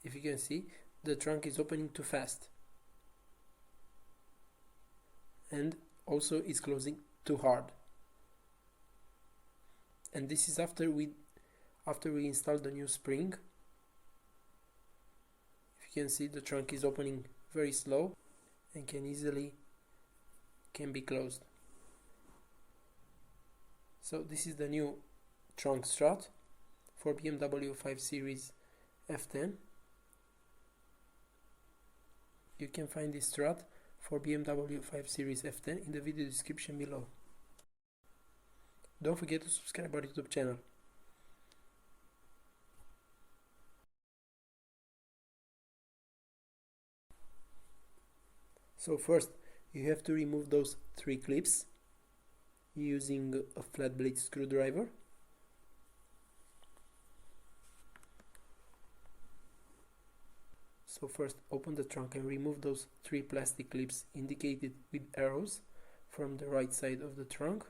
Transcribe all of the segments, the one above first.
if you can see, the trunk is opening too fast, and also is closing too hard. And this is after we install the new spring. If you can see, the trunk is opening very slow and can be closed. So this is the new trunk strut for BMW 5 Series F10. You can find this strut for BMW 5 Series F10 in the video description below. Don't forget to subscribe our YouTube channel. So first, you have to remove those 3 clips using a flat blade screwdriver. So first, open the trunk and remove those 3 plastic clips indicated with arrows from the right side of the trunk.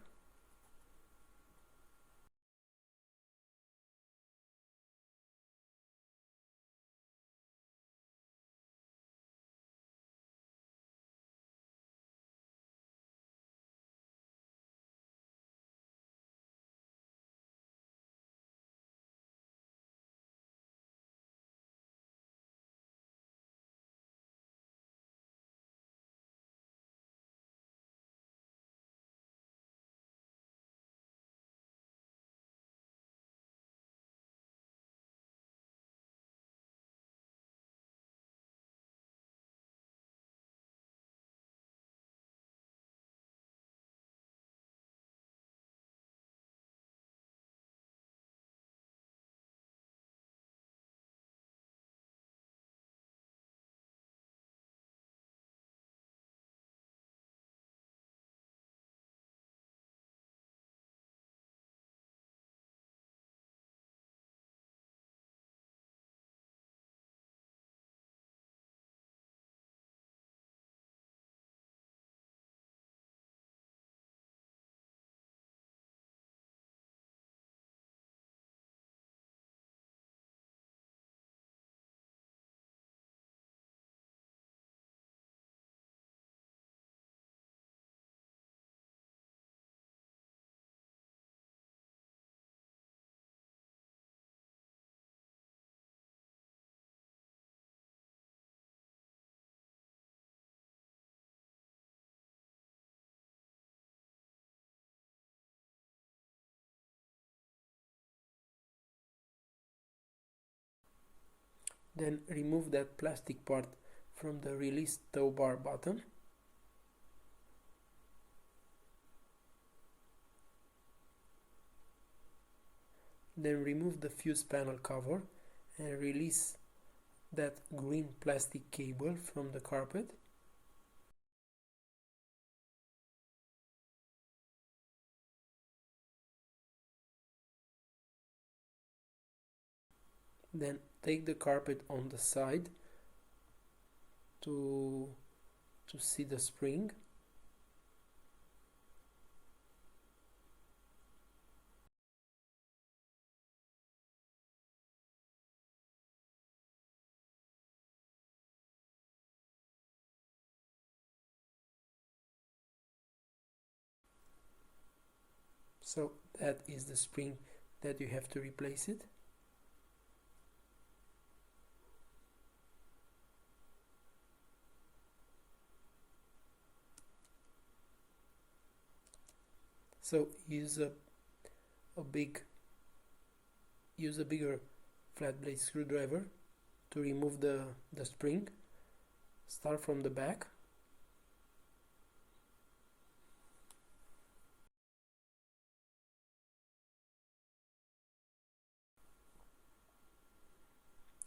Then remove that plastic part from the release towbar button. Then remove the fuse panel cover and release that green plastic cable from the carpet. Then take the carpet on the side to see the spring. So that is the spring that you have to replace it. So use a bigger flat blade screwdriver to remove the spring. Start from the back.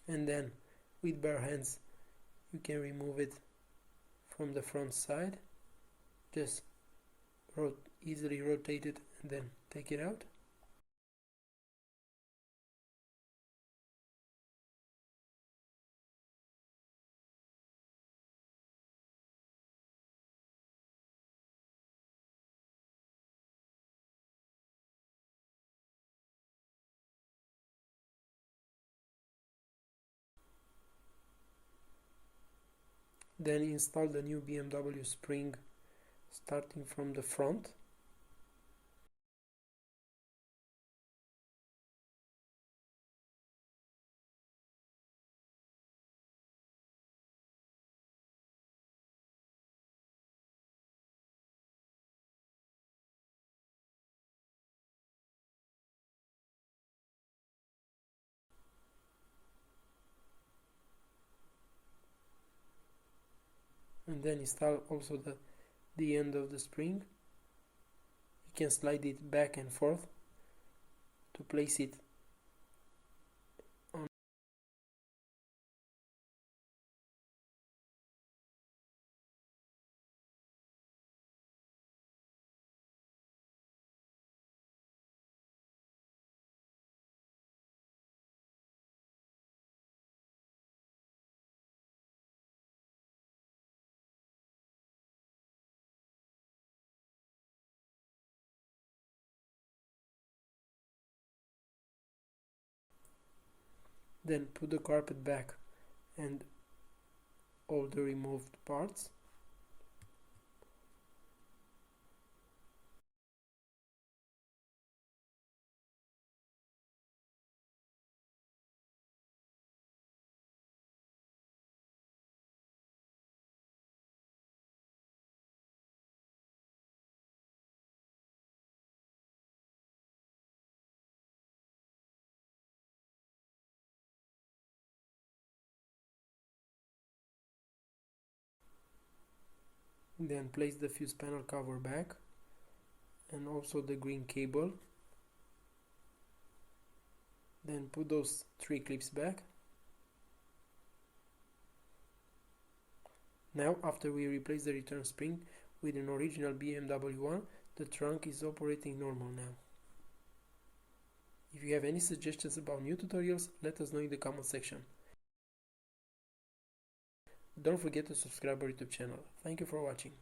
And then with bare hands you can remove it from the front side. Just easily rotate it and then take it out. Then install the new BMW spring starting from the front. And then install also the end of the spring. You can slide it back and forth to place it on. Then put the carpet back and all the removed parts. Then place the fuse panel cover back and also the green cable. Then put those 3 clips back. Now, after we replace the return spring with an original BMW one, the trunk is operating normal now. If you have any suggestions about new tutorials, let us know in the comment section. Don't forget to subscribe our YouTube channel. Thank you for watching.